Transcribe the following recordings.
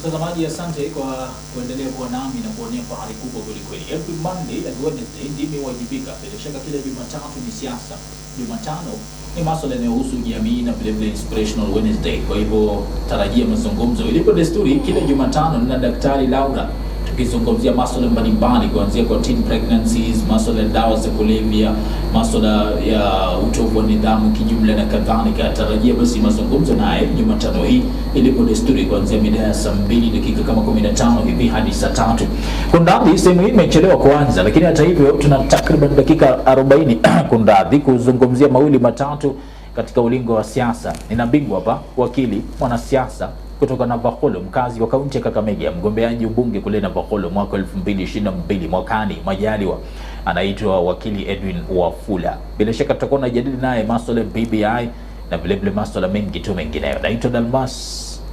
Mtazamaji, asante kwa kuendelea kuwa nami na kuonea fahari kubwa kweli. Every Monday and Wednesday ndimi wajibika. Bila shaka kila Jumatatu ni siasa. Jumatano ni masuala yanayohusu jamii na vile vile inspirational Wednesday. Kwa hivyo tarajia mazungumzo. Ilipo desturi kila Jumatano na Daktari Laura tukizungumzia masuala mbalimbali kuanzia kwa teen pregnancies, masuala ya dawa za kulevya, masuala ya utovu wa nidhamu kijumla na kadhalika. Tarajia basi mazungumzo naye Jumatano hii ilipo desturi kuanzia mida ya saa 2 dakika kama 15 hivi hadi saa 3. Kundadhi sehemu hii imechelewa kuanza, lakini hata hivyo tuna takriban dakika 40 kundadhi kuzungumzia mawili matatu katika ulingo wa siasa. Nina bingwa hapa, wakili, mwanasiasa kutoka Navakholo, mkazi wa kaunti ya Kakamega, mgombeaji ubunge kule Navakholo mwaka 2022 mwakani majaliwa, anaitwa Wakili Edwin Wafula. Bila shaka tutakuwa tunajadili naye masuala ya BBI na vile vile masuala mengi tu mengineyo. Naitwa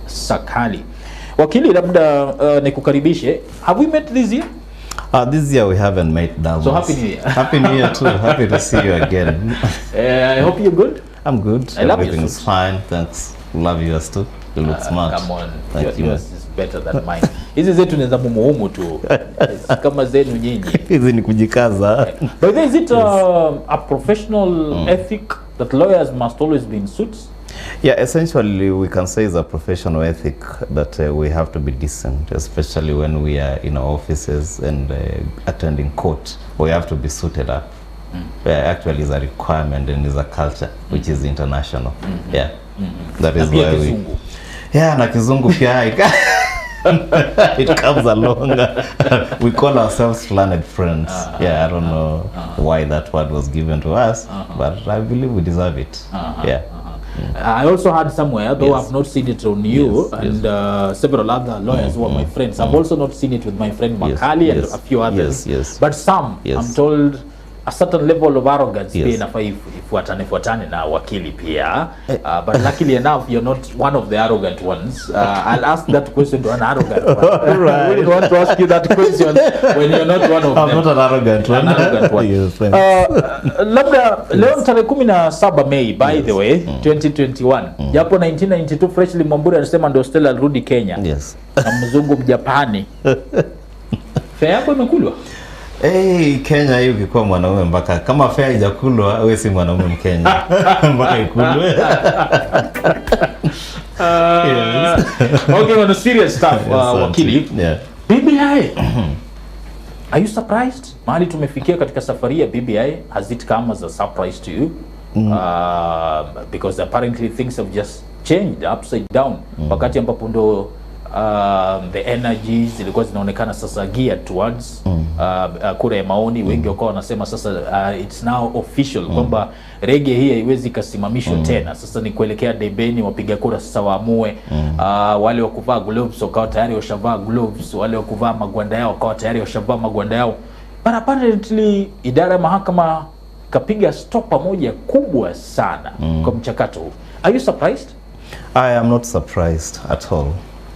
Sakali. Wakili, labda nikukaribishe. Have we met this year? This year we haven't met Dalmas. So happy New Year. Happy New Year too. Happy to see you again. I hope you're good. I'm good. I love Everything's fine. Thanks. Love yours too. You look smart. Come on. Thank you. Yours is better than mine. Hizi zetu ni za muhimu tu. Kama zenu nyinyi. Hizi ni kujikaza. But is it a professional ethic that lawyers must always be in suits? Yeah, essentially we can say it's a professional ethic that we have to be decent, especially when we are in our offices and attending court. We have to be suited up. Actually, is a requirement and is a culture which is international. Yeah, that is why we. Yeah, na kizungu pia it comes along. We call ourselves learned friends. Yeah, I don't know why that word was given to us, but I believe we deserve it. Yeah. I also heard somewhere, though I've not seen it on you and several other lawyers who are my friends. I've also not seen it with my friend Makali and a few others. But some, I'm told, a certain level of arrogance pia inafaa ifuatane na wakili pia. But luckily enough, you're not one of the arrogant ones. I'll ask that question to an arrogant one. Right. I wouldn't want to ask you that question when you're not one of them. I'm not an arrogant one. An arrogant one. Yes, labda leo tarehe 17 Mei, by the way, 2021. Japo 1992 Freshly Mwamburi anasema ndio Stella alirudi Kenya. Yes. Na mzungu Mjapani. Fare yako imekulwa? Hey, Kenya hiyo ukikuwa mwanaume mpaka kama fare haijakulwa wewe si mwanaume Mkenya. Mpaka ikulwe. Okay, on a serious stuff, wakili. Yeah. BBI. Are you surprised? Mahali tumefikia katika safari ya BBI, has it come as a surprise to you? Because apparently things have just changed upside down. Wakati ambapo ndo the energies zilikuwa zinaonekana sasa geared towards kura ya maoni. Wengi wakawa wanasema sasa it's now official kwamba rege hii haiwezi kasimamishwa tena. Sasa ni kuelekea debeni, wapiga kura sasa waamue. Wale wa kuvaa gloves wakawa tayari washavaa gloves, wale wa kuvaa magwanda yao wakawa tayari washavaa magwanda yao. But apparently idara ya mahakama kapiga stopa moja kubwa sana kwa mchakato huu. Are you surprised? I am not surprised at all.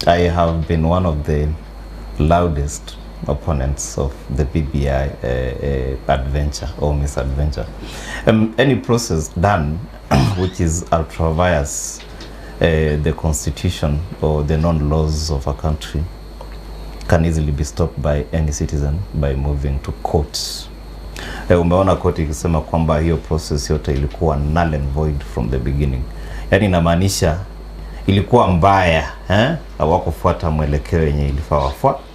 I have been one of the loudest opponents of the BBI adventure or misadventure. Any process done which is ultra vires the constitution or the non-laws of a country can easily be stopped by any citizen by moving to court. Umeona court ikisema kwamba hiyo process yote ilikuwa null and void from the beginning. Yani inamaanisha ilikuwa mbaya, hawakufuata mwelekeo yenye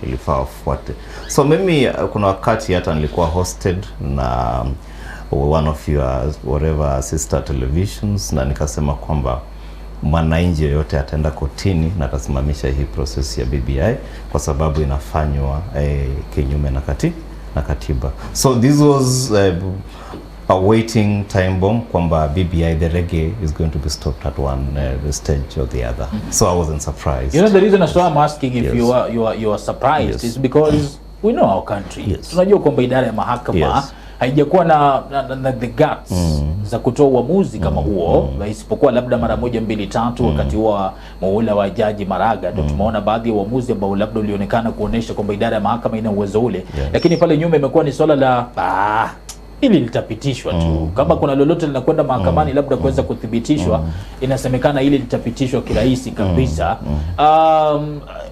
ilifaa wafuate. So mimi kuna wakati hata nilikuwa hosted na one of your whatever sister televisions, na nikasema kwamba mwananchi yote ataenda kotini na atasimamisha hii process ya BBI kwa sababu inafanywa kinyume na katiba. So this was a waiting time bomb kwamba BBI the reggae is going to be stopped at one stage or the other. So I wasn't surprised. You know the reason I'm asking if you are surprised is because we know our country. Tunajua kwamba idara ya mahakama haijakuwa na the guts za kutoa uamuzi kama huo, isipokuwa labda mara moja mbili tatu wakati wa muhula wa Jaji Maraga ndio tumeona baadhi ya uamuzi ambao labda ulionekana kuonesha kwamba idara ya mahakama ina uwezo ule. Lakini pale nyuma imekuwa ni swala la hili litapitishwa tu. Kama kuna lolote linakwenda mahakamani labda kuweza kuthibitishwa, inasemekana hili litapitishwa kirahisi kabisa.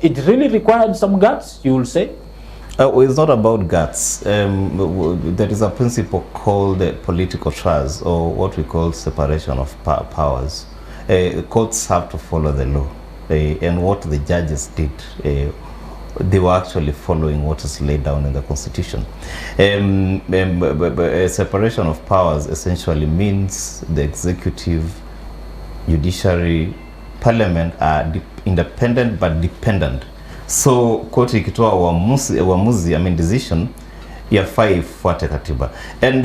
It really required some guts, you will say? It's not about guts. There is a principle called political trust, or what we call separation of powers. Courts have to follow the law, and what the judges did, they were actually following what is laid down in the Constitution. Separation of powers essentially means the executive, judiciary, parliament are independent but dependent. So court ikitoa uamuzi, I mean decision, yafaa ifuate katiba. And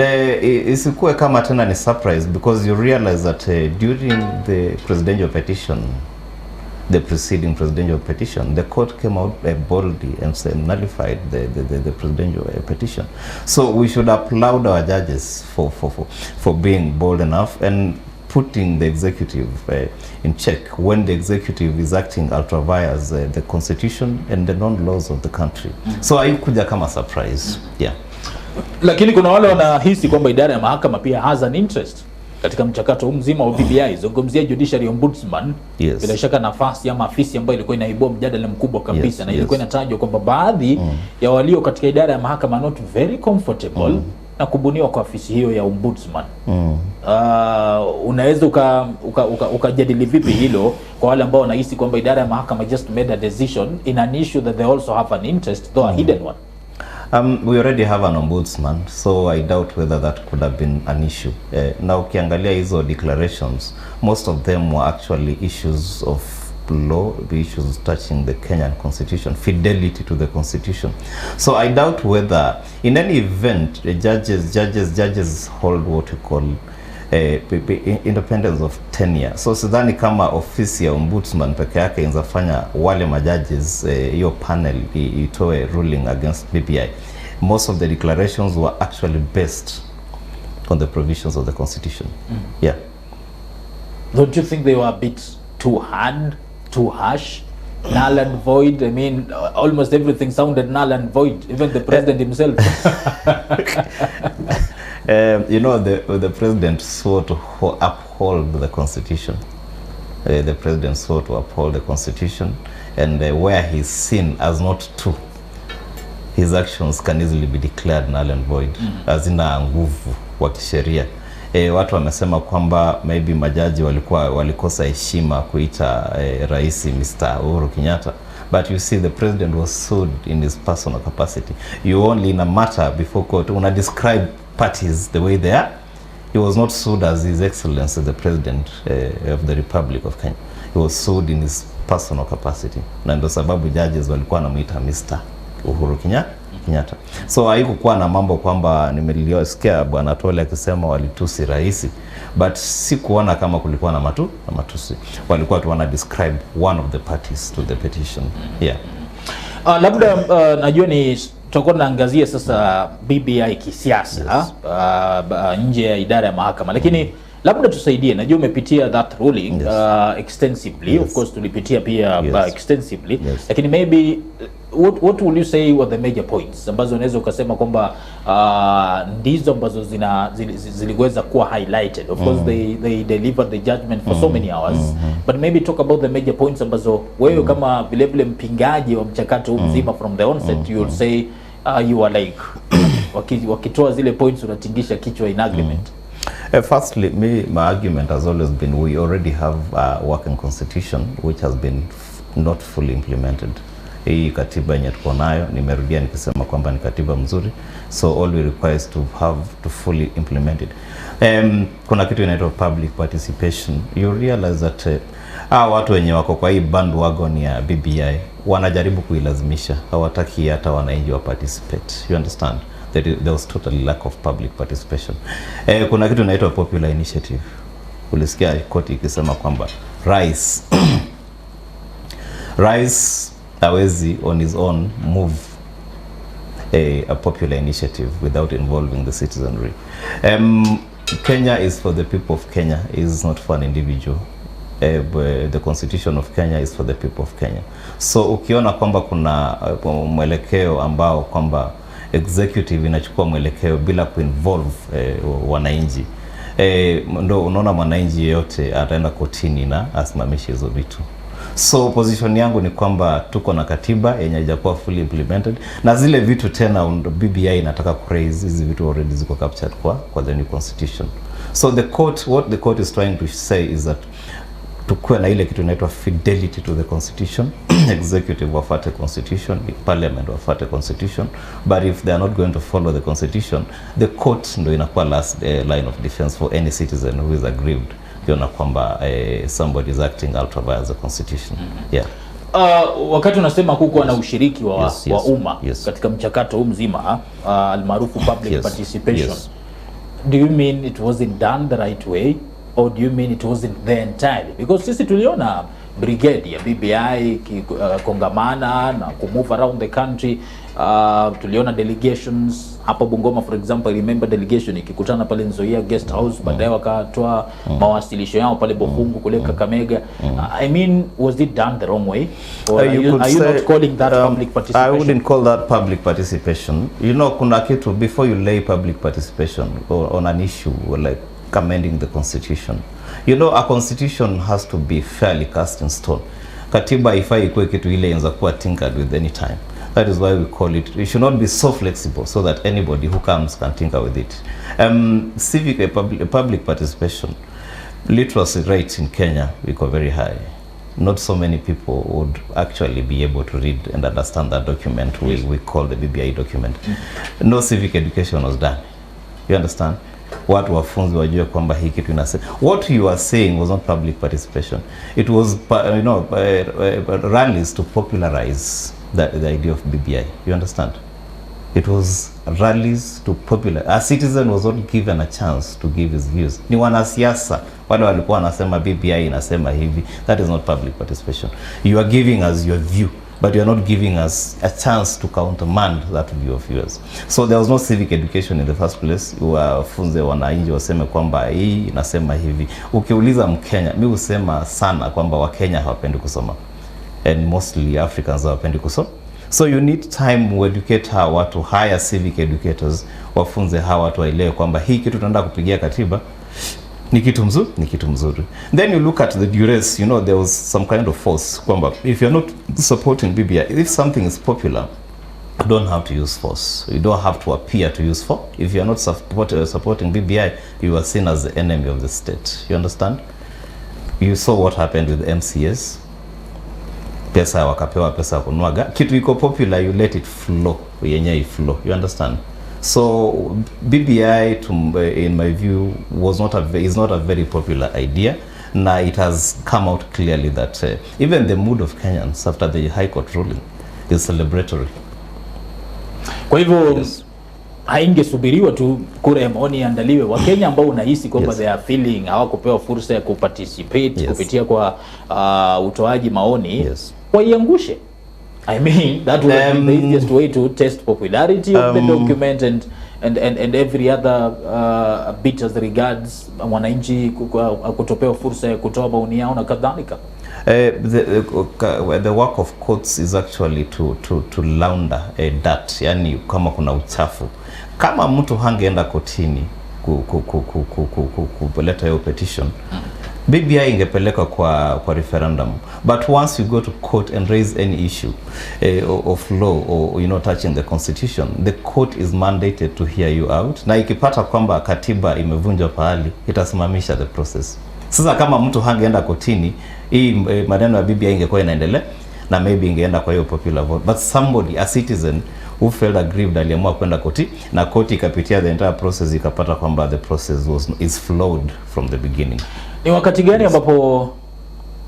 isikuwe kama tena ni surprise, because you realize that during the presidential petition, the preceding presidential petition, the court came out boldly and nullified the presidential petition. So we should applaud our judges for being bold enough and putting the executive in check when the executive is acting ultra vires the constitution and the non-laws of the country. So haikuja kama surprise. Yeah. Lakini kuna wale wanahisi kwamba idara ya mahakama pia has an interest katika mchakato mzima wa BBI. Zungumzia judiciary ombudsman. Yes. Bila shaka nafasi ama afisi ambayo ilikuwa inaibua mjadala mkubwa kabisa, na ilikuwa inatajwa kwamba baadhi ya walio katika idara ya mahakama not very comfortable na kubuniwa kwa afisi hiyo ya ombudsman. Unaweza ukajadili vipi hilo kwa wale ambao wanahisi kwamba idara ya mahakama just made a decision in an issue that they also have an interest, though a hidden one? We already have an ombudsman, so I doubt whether that could have been an issue. Now ukiangalia hizo declarations, most of them were actually issues of law, the issues touching the Kenyan constitution, fidelity to the constitution. So I doubt whether, in any event, judges hold what we call independence of tenure. So sidhani kama ofisi ya ombudsman peke yake inafanya wale majudges hiyo panel itoe ruling against BBI. Most of the declarations were actually based on the provisions of the constitution. Yeah. Don't you think they were a bit too hard, too harsh, null and void? I mean, almost everything sounded null and void, even the president himself. You know, the president swore to uphold the constitution. The president swore to uphold the constitution, and where he's seen as not true, his actions can easily be declared null and void, hazina nguvu wa kisheria. Watu wamesema kwamba maybe majaji walikosa heshima kuita rais Mr. Uhuru Kenyatta, but you see the president was sued in his personal capacity. You only in a matter before court una describe parties the way they are. He was not sued as His Excellency the President of the Republic of Kenya. He was sued in his personal capacity, na ndio sababu judges walikuwa wanamuita Mr. Uhuru Kenyatta. So haikuwa na mambo kwamba nimeliosikia bwana Tole akisema walitusi rais, but si kuona kama kulikuwa na matusi. Walikuwa tu wana describe one of the parties to the petition. Yeah. Labda najua ni tutakuwa tunaangazia sasa BBI kisiasa. Yes. Nje ya idara ya mahakama, lakini labda tusaidie, najua umepitia that ruling. Yes. Extensively. Yes. Of course tulipitia pia. Yes. Extensively. Yes. Lakini maybe what will you say were the major points ambazo unaweza ukasema kwamba ndizo ambazo ziliweza kuwa highlighted? Of course they delivered the judgment for so many hours, but maybe talk about the major points ambazo wewe kama vile mpingaji wa mchakato mzima from the onset, you will say you are like wakitoa zile points unatingisha kichwa in agreement. Firstly, my argument has always been we already have a working constitution which has been not fully implemented. Hii katiba yenye tuko nayo, nimerudia nikisema kwamba ni katiba mzuri, so all we require is to fully implement it. Kuna kitu inaitwa public participation. You realize that watu wenye wako kwa hii bandwagon ya BBI wanajaribu kuilazimisha, hawataki hata wananchi wa participate. You understand? There was totally lack of public participation. Kuna kitu inaitwa popular initiative. Ulisikia koti ikisema kwamba rais hawezi on his own move a popular initiative without involving the citizenry. Kenya is for the people of Kenya, is not for an individual. The constitution of Kenya is for the people of Kenya. So ukiona kwamba kuna mwelekeo ambao kwamba executive inachukua mwelekeo bila kuinvolve wananchi, ndo unaona mwananchi yeyote ataenda kotini na asimamishe hizo vitu. So position yangu ni kwamba tuko na katiba yenye haijakuwa fully implemented, na zile vitu tena BBI inataka kuraise hizi vitu already ziko captured kwa the new constitution. So what the court is trying to say is that tukue na ile kitu inaitwa fidelity to the constitution. Executive wafuate constitution, parliament wafuate constitution, but if they are not going to follow the constitution, the court ndo inakuwa last line of defense for any citizen who is aggrieved kiona kwamba somebody is acting ultra via the constitution. Yeah. Wakati unasema kuko na ushiriki wa umma katika mchakato huu mzima, almaarufu public participation, do you mean it wasn't done the right way, or do you mean it wasn't there entirely? Because sisi tuliona brigade ya BBI kongamana na kumove around the country. Tuliona delegations hapa Bungoma, for example, I remember delegation ikikutana pale Nzoia guest house, baadaye wakatoa mawasilisho yao pale Bofungu kule Kakamega. I mean, was it done the wrong way, or are you not calling that public participation? I wouldn't call that public participation. You know, kuna kitu before you lay public participation on an issue like amending the constitution. You know, a constitution has to be fairly cast in stone. Katiba ifai ikuwe kitu ile inaweza kuwa tinkered with any time. That is why we call it should not be so flexible so that anybody who comes can tinker with it. Civic public participation, literacy rate in Kenya iko very high. Not so many people would actually be able to read and understand that document we call the BBI document. No civic education was done. You understand? Watu wafunzi wajue kwamba hii kitu inasema. What you are saying was not public participation. It was rallies to popularize the idea of BBI. You understand? It was rallies to popularize. A citizen was not given a chance to give his views. Ni wanasiasa wale walikuwa wanasema BBI inasema hivi. That is not public participation. You are giving us your view, but you are not giving us a chance to countermand that view of yours. So there was no civic education in the first place. Wafunze wananchi waseme kwamba hii inasema hivi. Ukiuliza Mkenya, mimi husema sana kwamba Wakenya hawapendi kusoma, and mostly Africans hawapendi kusoma. So you need time to educate hawa watu, hire civic educators, wafunze hawa watu waelewe kwamba hii kitu tunaenda kupigia katiba ni kitu mzuri. Then you look at the duress. You know, there was some kind of force kwamba if you're not supporting BBI, if something is popular, you don't have to use force. You don't have to appear to use force. If you're not supporting BBI, you are seen as the enemy of the state. You understand? You saw what happened with the MCS. Pesa wakapewa pesa kunuaga. Kitu iko popular, you let it flow. Yenye flow. You understand? So BBI, in my view, is not a very popular idea. Now it has come out clearly that even the mood of Kenyans after the High Court ruling is celebratory. Kwa hivyo haingesubiriwa tu kura ya maoni iandaliwe. Wakenya ambao unahisi kwamba they are feeling hawakupewa fursa ya kuparticipate kupitia kwa utoaji maoni, waiangushe. I mean, that would be the easiest way to test popularity of the document and every other bit as regards mwananchi kutopewa fursa ya kutoa maoni yao na kadhalika. The work of courts is actually to launder that, yani kama kuna uchafu. Kama mtu hangeenda kotini kupeleta hiyo petition, BBI ingepeleka kwa referendum. But once you go to court and raise any issue of law or touching the constitution, the court is mandated to hear you out. Na ikipata kwamba katiba imevunjwa pahali, itasimamisha the process. Sasa kama mtu hangeenda kotini, hii maneno ya BBI ingekuwa inaendelea na maybe ingeenda kwa hiyo popular vote. But somebody, a citizen who felt aggrieved, aliamua kwenda koti na koti ikapitia the entire process, ikapata kwamba the process is flawed from the beginning. Ni wakati gani ambapo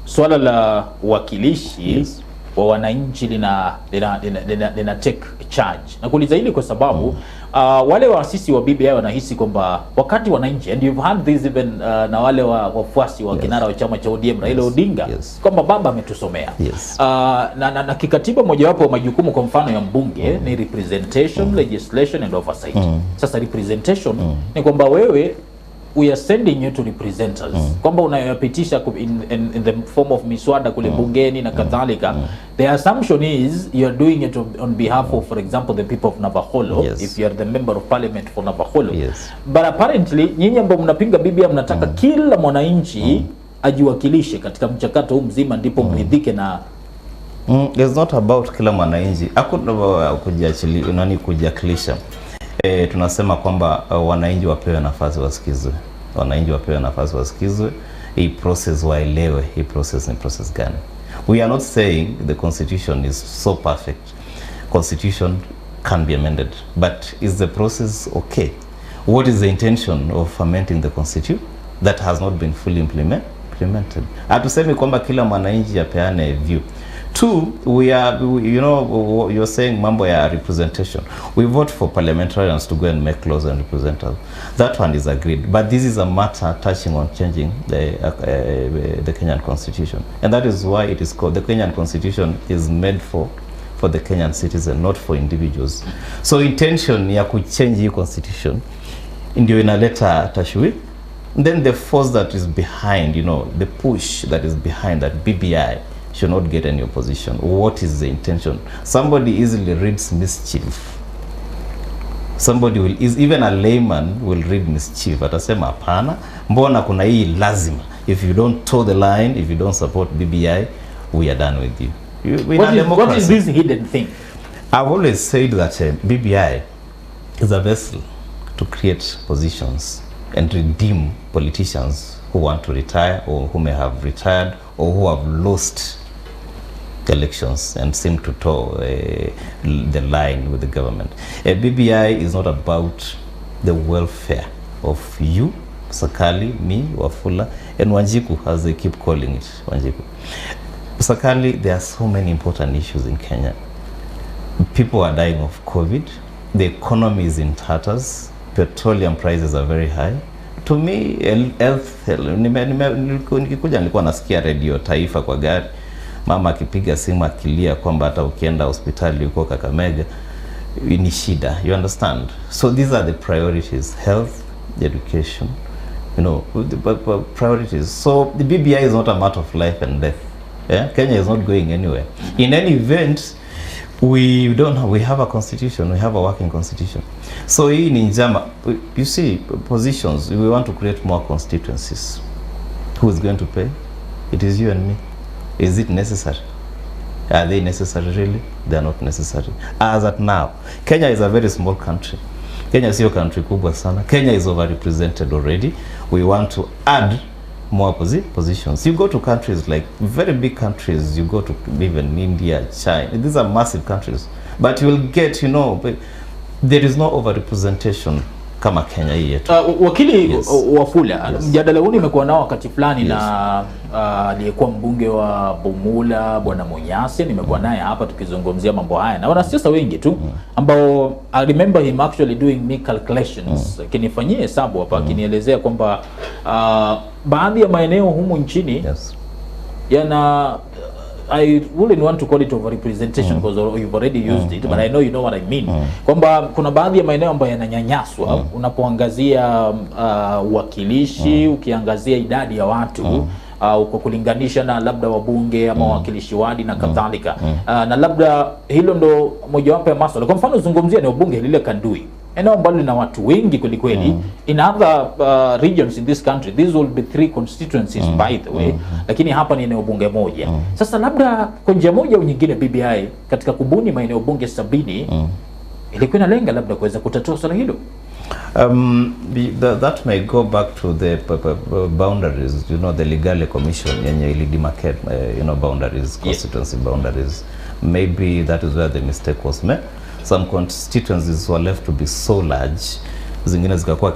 swala la uwakilishi wa wananchi lina take charge? Na kuuliza hili kwa sababu wale waasisi wa BBI wanahisi kwamba wakati wananchi, and you've heard this even na wale wafuasi wa kinara wa chama cha ODM Raila Odinga, kwamba baba ametusomea. Na kikatiba mojawapo wa majukumu kwa mfano ya mbunge ni representation, legislation and oversight. Sasa representation ni kwamba wewe we are sending you to represent us, kwamba unayopitisha in the form of miswada kule bungeni na kadhalika, the assumption is you are doing it on behalf of, for example, the people of Navakholo, if you are the member of parliament for Navakholo. But apparently nyinyi ambao mnapinga BBI mnataka kila mwananchi ajiwakilishe katika mchakato huu mzima ndipo mridhike na it's not about kila mwananchi. Hakuna kujiachilia nani kujiakilisha. Tunasema kwamba wananchi wapewe nafasi wasikizwe. Wananchi wapewe nafasi wasikizwe. Hii process waelewe hii process ni process gani. We are not saying the constitution is so perfect. Constitution can be amended, but is the process okay? What is the intention of amending the constitution that has not been fully implemented? Hatusemi kwamba kila mwananchi apeane view. Two, you know, you're saying mambo ya representation. We vote for parliamentarians to go and make laws and represent us. That one is agreed. But this is a matter touching on changing the Kenyan constitution. And that is why it is called, the Kenyan constitution is made for the Kenyan citizen, not for individuals. So intention ya kuchange hii constitution ndio inaleta tashwi. Then the force that is behind, you know, the push that is behind that BBI should not get any opposition. What is the intention? Somebody easily reads mischief. Somebody will, even a layman will read mischief. Atasema hapana, mbona kuna hii lazima. If you don't toe the line, if you don't support BBI, we are done with you. What is this hidden thing? I've always said that BBI is a vessel to create positions and redeem politicians who want to retire or who may have retired or who have lost elections and seem to toe the line with the government. BBI is not about the welfare of you, Sakali, me, Wafula, and Wanjiku, as they keep calling it, Wanjiku. Sakali, there are so many important issues in Kenya. People are dying of COVID. The economy is in tatters. Petroleum prices are very high. To me, health, nikikuja nilikuwa nasikia radio Taifa kwa gari, mama akipiga simu akilia kwamba hata ukienda hospitali uko Kakamega ni shida. You understand? So these are the priorities: health, education, you know, the priorities. So the BBI is not a matter of life and death. Yeah? Kenya is not going anywhere. In any event, we have a constitution, we have a working constitution. So hii ni njama. You see, positions, we want to create more constituencies. Who is going to pay? It is you and me. Is it necessary? Are they necessary really? They are not necessary. As at now, Kenya is a very small country. Kenya sio country kubwa sana. Kenya is overrepresented already. We want to add more positions. You go to countries like very big countries, you go to even India, China, these are massive countries, but you will get, you know, there is no overrepresentation kama Kenya hii yetu. Wakili Wafula, mjadala huu nimekuwa nao wakati fulani na aliyekuwa mbunge wa Bumula Bwana Munyasi, nimekuwa naye hapa tukizungumzia mambo haya na wanasiasa wengi tu ambao I remember him actually doing me calculations, kinifanyia hesabu hapa kinielezea kwamba baadhi ya maeneo humu nchini yana I wouldn't want to call it overrepresentation because you've already used it, but I know you know what I mean. Kwamba kuna baadhi ya maeneo ambayo yananyanyaswa unapoangazia uwakilishi, ukiangazia idadi ya watu kwa kulinganisha na labda wabunge ama wawakilishi wadi na kadhalika. Na labda hilo ndo mojawapo ya masuala. Kwa mfano zungumzia ni ubunge lile Kandui, eneo ambalo lina watu wengi kweli. In other regions in this country, these will be 3 constituencies by the way, lakini hapa ni eneo bunge moja. Sasa labda kwa njia moja au nyingine BBI katika kubuni maeneo bunge 70 ilikuwa inalenga labda kuweza kutatua swala hilo. That may go back to the boundaries, you know, the legal commission yenye ili demarcate, you know, boundaries, constituency boundaries. Maybe that is where the mistake was made. Some constituencies were left to be so large, zingine zikakuwa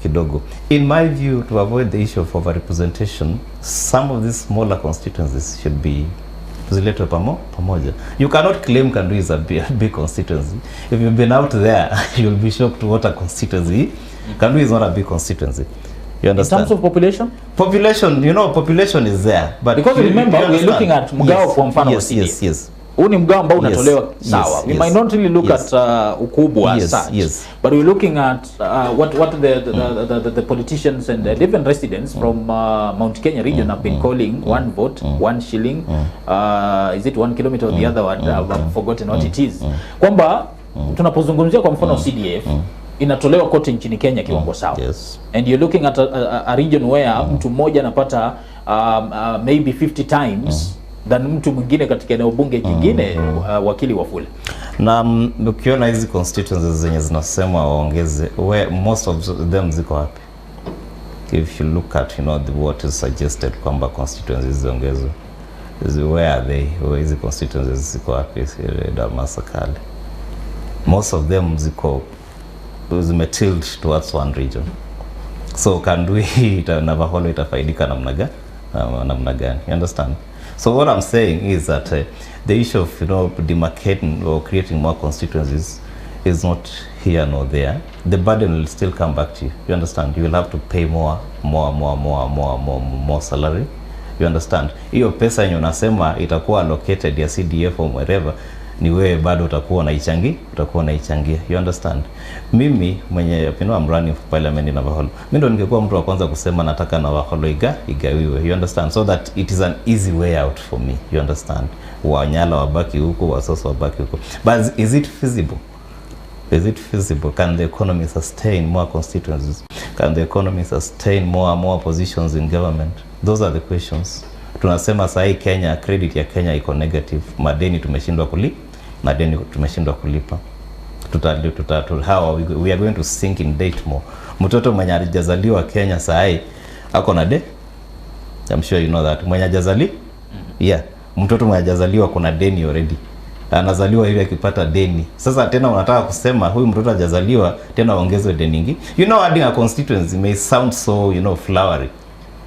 kidogo. In my view, to avoid the issue of overrepresentation, some of these smaller constituencies should be ziletwe pamoja. You cannot claim Kandui is a big constituency. If you've been out there, you'll be shocked to what a constituency. Kandui is not a big constituency. You understand? In terms of population? Population, you know, population is there. But because remember, we're looking at Mugao for mfano. Yes. huu ni mgao ambao unatolewa sawa. We might not really look at ukubwa as such, but we're looking at what the politicians and the different residents from Mount Kenya region have been calling one vote, 1 shilling, is it 1 kilometer or the other one, I've forgotten what it is. Kwamba tunapozungumzia kwa mfano CDF inatolewa kote nchini Kenya kiwango sawa. And you're looking at a region where mtu mmoja anapata maybe 50 times than mtu mwingine katika eneo bunge kingine. Wakili Wafula, na ukiona hizi constituencies zenye zinasema waongeze, where most of them ziko wapi? If you look at what is suggested kwamba constituencies ziongezwe, where are they? Where hizi constituencies ziko wapi? Damasakali, most of them ziko zimetilt towards one region. So can we Navakholo itafaidika namna gani? You understand? So what I'm saying is that the issue of demarcating or creating more constituencies is not here nor there. The burden will still come back to you. You understand? You will have to pay more salary. You understand? Hiyo pesa yenye unasema itakuwa allocated ya CDF or wherever, ni wewe bado utakuwa unaichangia. You understand? Mimi mwenye I'm running for parliament in Navakholo, mimi ndo ningekuwa mtu wa kwanza kusema nataka Navakholo igawiwe. You understand? So that it is an easy way out for me. You understand? Wanyala wabaki huko, Wasoso wabaki huko. But is it feasible? Is it feasible? Can the economy sustain more constituencies? Can the economy sustain more positions in government? Those are the questions. Tunasema sahi Kenya, credit ya Kenya iko negative. Madeni tumeshindwa kulipa. How we are going to sink in debt more. Mtoto mwenye hajazaliwa Kenya sahi ako na debt. I'm sure you know that. Mwenye hajazaliwa? Yeah. Mtoto mwenye hajazaliwa kuna deni already. Anazaliwa hivi akipata deni. Sasa tena unataka kusema huyu mtoto hajazaliwa tena ongezwe deni nyingi. Adding a constituency may sound so, flowery.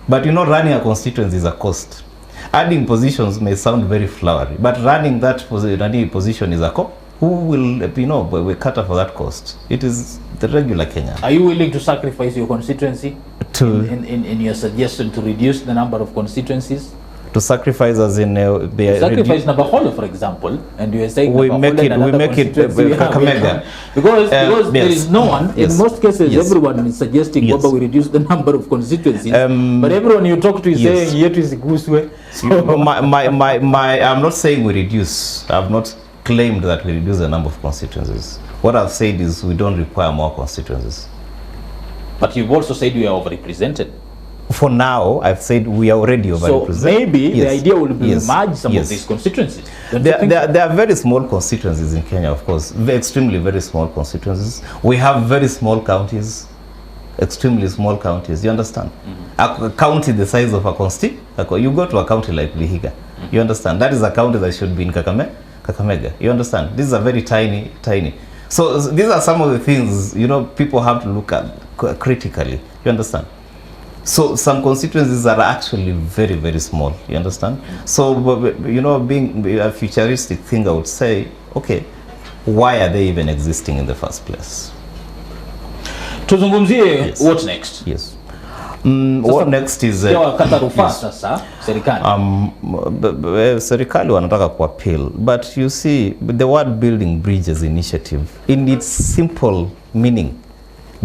But running a constituency is a cost. Adding positions may sound very flowery, but running that position is a cost. Who will, we cater for that cost? It is the regular Kenya. Are you willing to sacrifice your constituency in your suggestion to reduce the number of constituencies? To sacrifice as in sacrifice Navakholo, for example, and you are saying we make it Kakamega, because there is no one. In most cases, everyone is suggesting we reduce the number of constituencies, but everyone you talk to is saying yet is Guswe. I'm not saying we reduce. I've not claimed that we reduce the number of constituencies. What I've said is we don't require more constituencies. But you've also said we are overrepresented. For now, I've said we are already overrepresented. So maybe the idea will be to merge some of these constituencies. There are very small constituencies in Kenya, of course, extremely very small constituencies. We have very small counties, extremely small counties. You understand? A county the size of a constituency. You go to a county like Vihiga. You understand? That is a county that should be in Kakamega. You understand? This is a very tiny. So these are some of the things people have to look at critically. You understand? So some constituencies are actually very, very small. You understand? So being a futuristic thing, I would say, okay, why are they even existing in the first place? Tuzungumzie what next? Yes. What next is serikali wanataka kuappeal, but you see the word building bridges initiative in its simple meaning,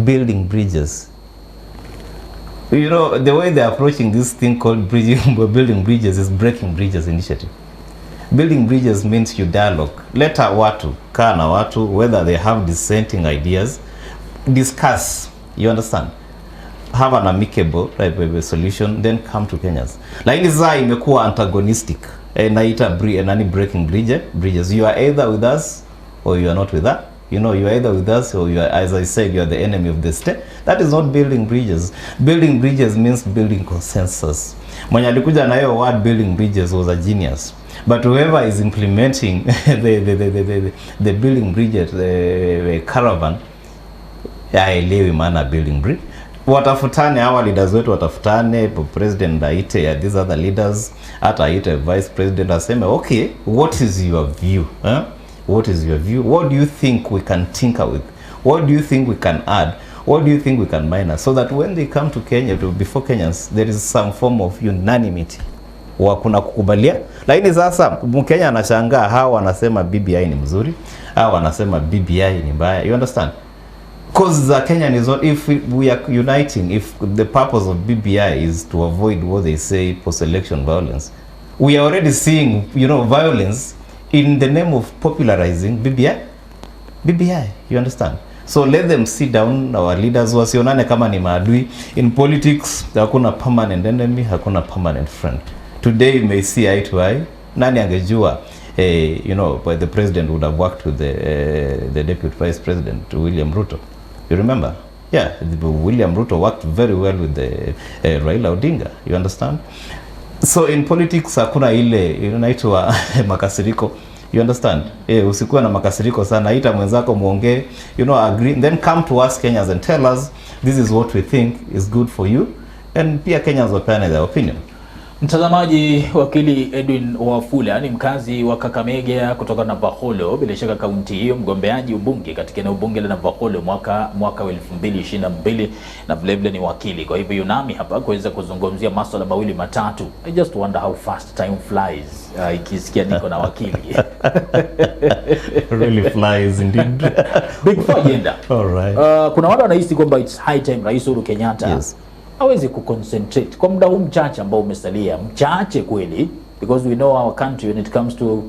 building bridges. The way they're approaching this thing called building bridges is breaking bridges initiative. Building bridges means you dialogue. Let watu, kaa na watu, whether they have dissenting ideas, discuss. You understand? Have an amicable solution, then come to Kenyans. Lakini sasa imekuwa antagonistic. Naita breaking bridges. You are either with us or you are not with us. You are either with us or you are, as I said, you are the enemy of the state. That is not building bridges. Building bridges means building consensus. Mwenye alikuja na hiyo word building bridges was a genius. But whoever is implementing the building bridges, the caravan, haelewi maana building bridge. Watafutane, hawa leaders wetu watafutane, president aite these other leaders, hata aite vice president aseme, okay, what is your view? What is your view? What do you think we can tinker with? What do you think we can add? What do you think we can minus? So that when they come to Kenya, before Kenyans, there is some form of unanimity. kuna kukubalia. Lakini sasa Mkenya anashangaa, hawa wanasema BBI ni mzuri, hawa wanasema BBI ni mbaya. You understand? Because the Kenyan is not, if we are uniting, if the purpose of BBI is to avoid what they say post-election violence, we are already seeing, you know, violence in the name of popularizing BBI. You understand? So let them sit down, our leaders wasionane kama ni maadui. In politics, hakuna permanent enemy, hakuna permanent friend. Today you may see eye to eye. Nani angejua, you know, the president would have worked with the deputy vice president, William Ruto. You remember? Yeah, William Ruto worked very well with the Raila Odinga. You understand? So in politics hakuna ile inaitwa makasiriko. You understand? Usikuwe na makasiriko sana, ita mwenzako muongee, you know, agree, then come to us Kenyans and tell us this is what we think is good for you, and pia Kenyans wapeane their opinion. Mtazamaji, Wakili Edwin Wafula ni mkazi wa Kakamega kutoka Navakholo, bila shaka kaunti hiyo, mgombeaji ubunge katika eneo bunge la Navakholo mwaka wa 2022 na vile vile ni wakili. Kwa hivyo yunami hapa kuweza kuzungumzia masuala mawili matatu. I just wonder how fast time flies ikisikia niko na wakili. Really flies indeed. Big for agenda. All right. Kuna watu wanahisi kwamba it's high time Rais Uhuru Kenyatta, yes, hawezi kuconcentrate kwa muda huu mchache ambao umesalia, mchache kweli, because we know our country when it comes to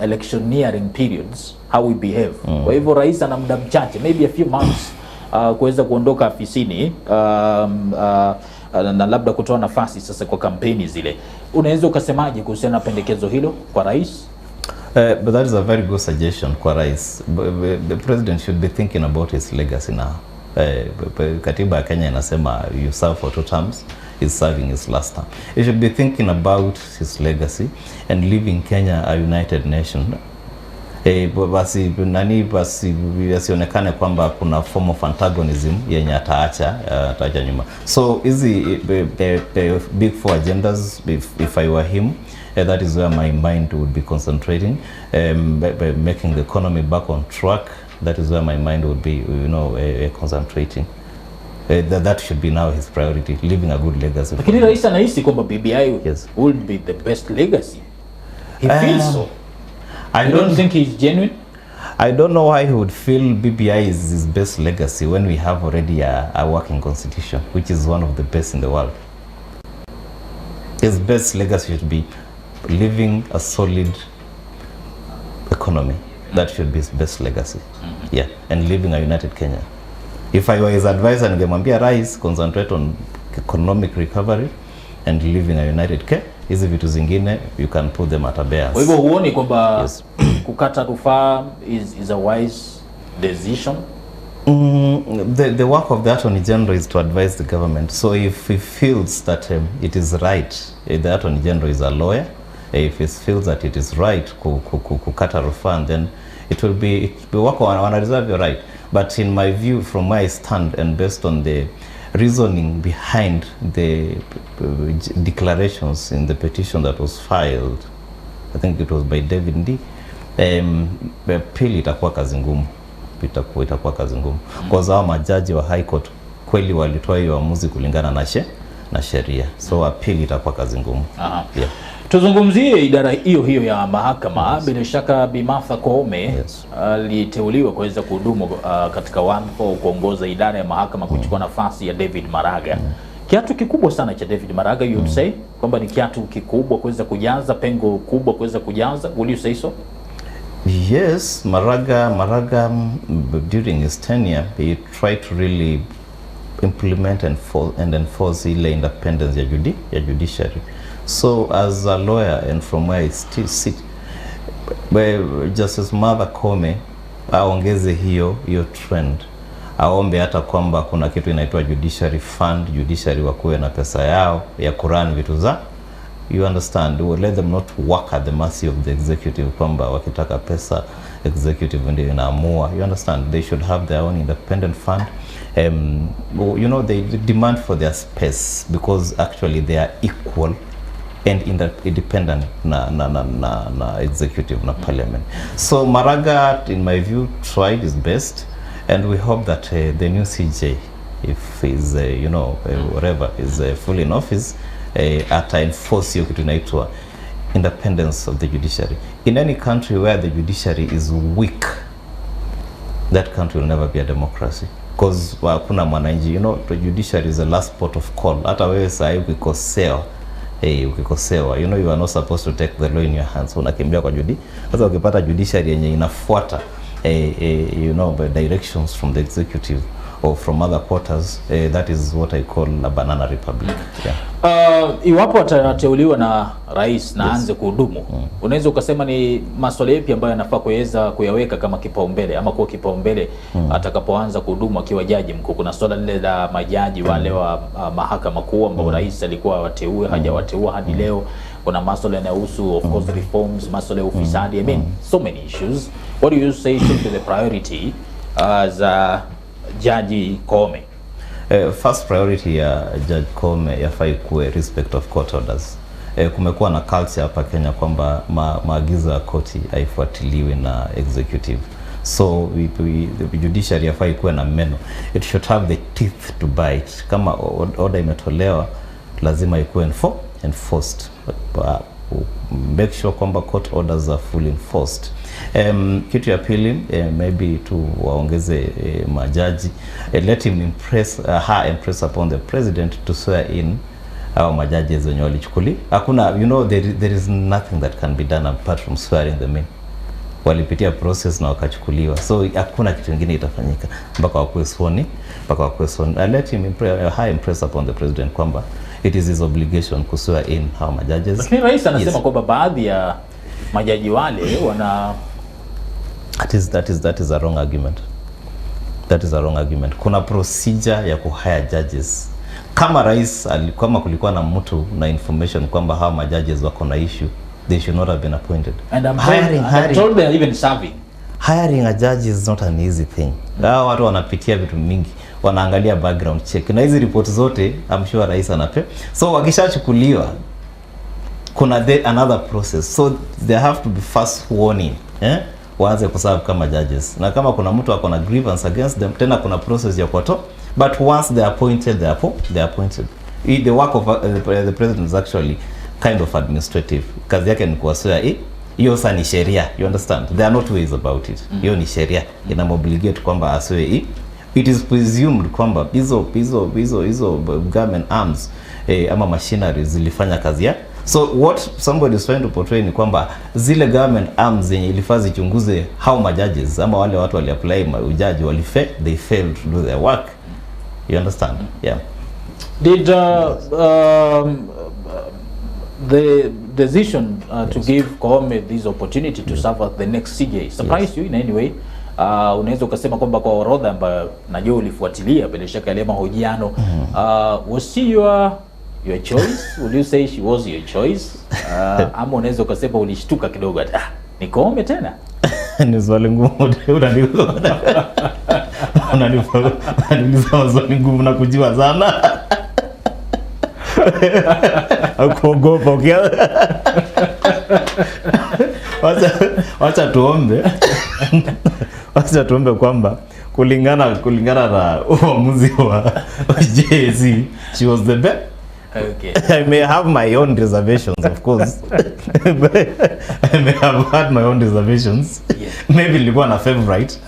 electioneering periods, how we behave. Kwa hivyo rais ana muda mchache, maybe a few months kuweza kuondoka afisini na labda kutoa nafasi sasa kwa kampeni zile. Unaweza ukasemaje kuhusiana na pendekezo hilo kwa rais? But that is a very good suggestion kwa rais. The president should be thinking about his legacy now. Katiba ya Kenya inasema you serve for 2 terms, he's serving his last term. He should be thinking about his legacy and leaving Kenya a united nation. Basi yasionekane kwamba kuna form of antagonism yenye ataacha nyuma. So hizi big 4 agendas, if I were him, that is where my mind would be concentrating, by making the economy back on track. That is where my mind would be, you know, concentrating. That should be now his priority, leaving a good legacy. Lakini rais anahisi kwamba BBI, yes, would be the best legacy. He feels so. I don't think he's genuine. I don't know why he would feel BBI is his best legacy when we have already a working constitution, which is one of the best in the world. His best legacy should be living a solid economy. That should be his best legacy. Yeah, and living a united Kenya. If I were his advisor, ningemwambia rais concentrate on economic recovery and living a united Kenya. Hizi vitu zingine you can put them at a bears. Kwa hivyo huoni kwamba, yes, kukata rufaa is a wise decision? The work of the Attorney General is to advise the government. So if he feels that it is right, the Attorney General is a lawyer. If he feels that it is right kukata rufaa, then it will be wako wana reserve your right. But in my view, from where I stand and based on the reasoning behind the declarations in the petition that was filed, I think it was by David Ndi, pili itakuwa kazi ngumu. Itakuwa kazi ngumu. Kwa sababu majaji wa High Court kweli walitoa hiyo uamuzi kulingana na sheria. So apili itakuwa kazi ngumu. Yeah. Tuzungumzie idara hiyo ya mahakama. Yes. Bila shaka Bi Martha Koome, yes, aliteuliwa kuweza kuhudumu katika wadhifa kuongoza idara ya mahakama, kuchukua nafasi ya David Maraga. Kiatu kikubwa sana cha David Maraga, you would say kwamba ni kiatu kikubwa kuweza kujaza, pengo kubwa kuweza kujaza. Would you say so? Yes, Maraga during his tenure he tried to really implement and enforce ile independence ya judiciary. So as a lawyer and from where I still sit, Justice Martha Koome aongeze hiyo trend, aombe hata kwamba kuna kitu inaitwa judiciary fund, judiciary wakuwe na pesa yao ya kurun vitu za, you understand, we let them not work at the mercy of the executive, kwamba wakitaka pesa executive ndio inaamua. You understand, they should have their own independent fund. You know, they demand for their space because actually they are equal and independent na executive na parliament. So Maraga, in my view, tried his best, and we hope that the new CJ, if he's you know, whatever, is fully in office, ata enforce hiyo kitu inaitwa independence of the judiciary. In any country where the judiciary is weak, that country will never be a democracy, because kuna mwananchi, the judiciary is the last port of call. Hata wewe sasa ukikosewa, you are not supposed to take the law in your hands. Unakimbia kwa judi. Sasa ukipata judiciary yenye inafuata the directions from the executive or from other quarters, that is what I call a banana republic. Iwapo atateuliwa na rais na aanze kuhudumu, unaweza ukasema ni masuala yapi ambayo anafaa kuweza kuyaweka kama kipaumbele ama kuwa kipaumbele atakapoanza kuhudumu akiwa jaji mkuu? Kuna swala lile la majaji wale wa mahakama kuu ambao rais alikuwa wateue, hajawateua hadi leo. Kuna masuala yanayohusu of course reforms, masuala ya ufisadi. I mean so many issues. What do you say should be the priority za Jaji Koome? First priority ya Judge Koome yafaa ikuwe respect of court orders. Kumekuwa na culture hapa Kenya kwamba maagizo ya koti haifuatiliwi na executive. So the judiciary yafaa ikuwe na meno. It should have the teeth to bite. Kama order imetolewa, lazima ikuwe enforced. Make sure kwamba court orders are fully enforced. Kitu ya pili, maybe tu waongeze majaji, let him impress upon the president to swear in our majaji zenye walichukuli. Hakuna, there is nothing that can be done apart from swearing them in. Walipitia process na wakachukuliwa, so hakuna kitu kingine itafanyika mpaka wakuwe sworn. Let him impress upon the president kwamba it is his obligation to swear in how majudges. Lakini rais anasema kwamba baadhi ya majaji wale wana that is a wrong argument. That is a wrong argument. Kuna procedure ya kuhire judges. Kama rais kama kulikuwa na mtu na information kwamba hawa majudges wako na issue, they should not have been appointed. And I'm told they are even serving. Hiring a judge is not an easy thing. Hao watu wanapitia vitu mingi, wanaangalia background check. Na hizi report zote I'm sure rais anape. So wakishachukuliwa kuna another process. So they have to be first warning. Waanze kuserve kama judges. Na kama kuna mtu akona grievance against them, tena kuna process ya kuwato. But once they are appointed, they are appointed. The work of the president is actually kind of administrative. Kazi yake ni kuwaswea hiyo sasa ni sheria, you understand? There are no two ways about it. Hiyo ni sheria, ina obligate kwamba aswe it is presumed kwamba hizo government arms ama machinery zilifanya kazi ya. So what somebody is trying to portray ni kwamba zile government arms zenye ilifaa zichunguze how majudges ama wale watu wali apply ujaji they failed to do their work. You understand? Yeah. Did the decision to give Koome this opportunity to serve as the next CJ surprise you in any way? Unaweza ukasema kwamba kwa orodha ambayo najua ulifuatilia bila shaka ile mahojiano, was she your choice? Would you say she was your choice? Ama unaweza ukasema ulishtuka kidogo ni Koome tena? Ni swali ngumu unaniuliza swali ngumu na kujiwa sana. Akuogopa wacha tuombe kwamba kulingana na uamuzi wa JC, she was the best. Okay. I may have my own reservations, of course. I may have had my own reservations. Yes. Maybe nilikuwa na favorite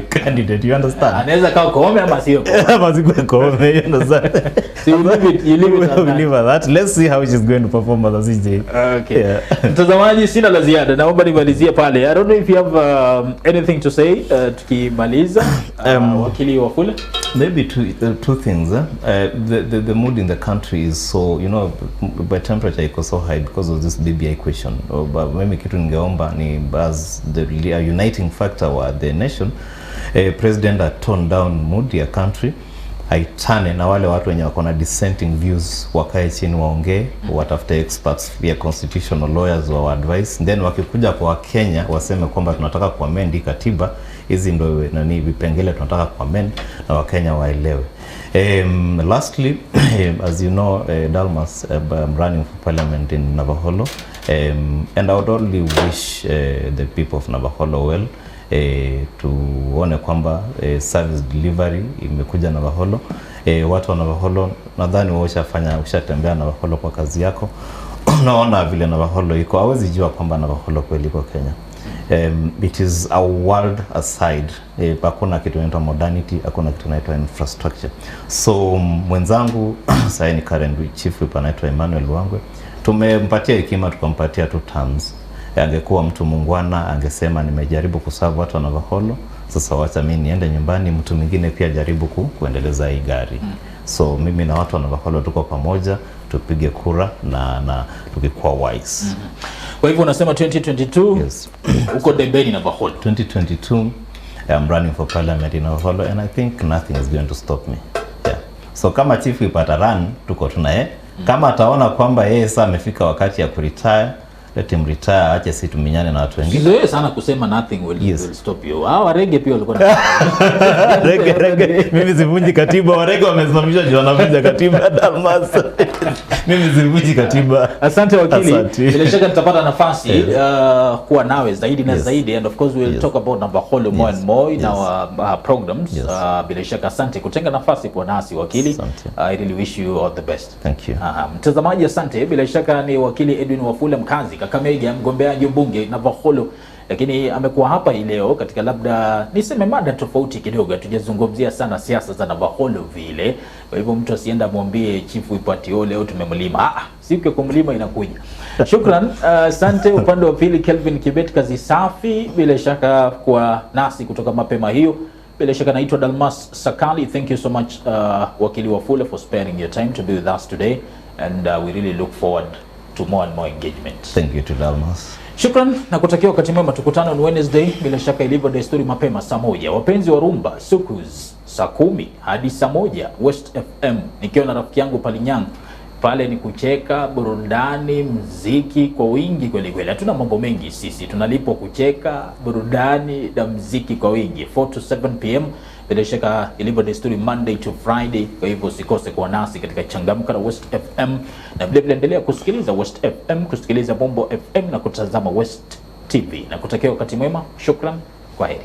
candidate, you understand? Anaweza kama Koome ama sio Koome. Ama sio Koome, you understand? So you leave it that. Let's see how she's going to perform as a CJ. Okay. Yeah. Mtazamaji, sina la ziada. Naomba nimalizie pale. I don't know if you have anything to say tukimaliza. Wakili Wafula. Maybe two things. The mood in the country is so, by temperature iko so high because of this BBI question. But mimi kitu ningeomba ni as the uniting factor wa the nation, president tone down mood ya country, aitane na wale watu wenye wako na dissenting views, wakae chini waongee, watafute experts via constitutional lawyers wa advice, then wakikuja kwa Kenya waseme kwamba tunataka kuamend katiba, hizi ndio vipengele tunataka kuamend na Wakenya waelewe. Lastly, as you know, Dalmas, I'm running for parliament in Navakholo, and I would only wish the people of Navakholo well, tuone kwamba service delivery imekuja Navakholo, Watu wa Navakholo, nadhani wewe ushatembea Navakholo kwa kazi yako. Unaona vile Navakholo iko, hawezi jua kwamba Navakholo kweli iko Kenya. It is a world aside. Hakuna kitu inaitwa modernity, hakuna kitu inaitwa infrastructure. So mwenzangu sasa ni current chief whip anaitwa Emmanuel Wangwe. Tumempatia hekima, tukampatia 2 terms. Angekuwa mtu mungwana, angesema nimejaribu kuserve watu wa Navakholo, sasa wacha mimi niende nyumbani, mtu mwingine pia jaribu kuendeleza hii gari. So mimi na watu wa Navakholo tuko pamoja, tupige kura na tukikuwa wise. Kwa hivyo unasema 2022 yes. uko debeni Navakholo. 2022 I'm running for parliament in Navakholo and I think nothing is going to stop me. Yeah. So kama chief ipata run, tuko tunaye. Kama ataona kwamba yeye sasa amefika wakati ya kuretire, let him retire, ache si tuminyane na watu wengine. Zoe sana kusema nothing will stop you. Warege pia walikuwa na rege mimi sivunji katiba, warege wamesimamisha juu wanavunja katiba Dalmas. Mimi sivunji katiba. Asante wakili. Bila shaka nitapata nafasi kuwa nawe zaidi na zaidi, and of course we'll talk about Navakholo more and more in our programs. Bila shaka asante kutenga nafasi kwa nasi wakili. I really wish you all the best. Thank you. Mtazamaji asante. Bila shaka ni Wakili Edwin Wafula, mkazi Kakamega, mgombeaji ubunge Navakholo, lakini amekuwa hapa hii leo katika labda niseme mada tofauti kidogo. Tujazungumzia sana siasa za Navakholo vile. Kwa hivyo mtu asienda muambie chifu ipati leo tumemlima. Siku ya kumlima inakuja. Shukran. Asante upande wa pili Kelvin Kibet, kazi safi bila shaka kwa nasi kutoka mapema hiyo. Bila shaka naitwa Dalmas Sakali. Thank you so much Wakili Wafula for sparing your time to be with us today, and we really look forward to more and more engagement. Thank you to Dalmas. Shukran na kutakia wakati mwema. Tukutane on Wednesday bila shaka ilivyo desturi mapema saa 1. Wapenzi wa rumba Sukuz saa 10 hadi saa 1 West FM, nikiwa na rafiki yangu Palinyang. Pale ni kucheka, burudani, muziki kwa wingi kweli kweli. Hatuna mambo mengi sisi, tunalipo kucheka, burudani na muziki kwa wingi. 4 to 7 PM bila shaka ilivyo desturi Monday to Friday. Kwa hivyo usikose kuwa nasi katika Changamka na West FM, na vile vile endelea kusikiliza West FM, kusikiliza Bombo FM na kutazama West TV, na kutakia wakati mwema. Shukran, kwaheri.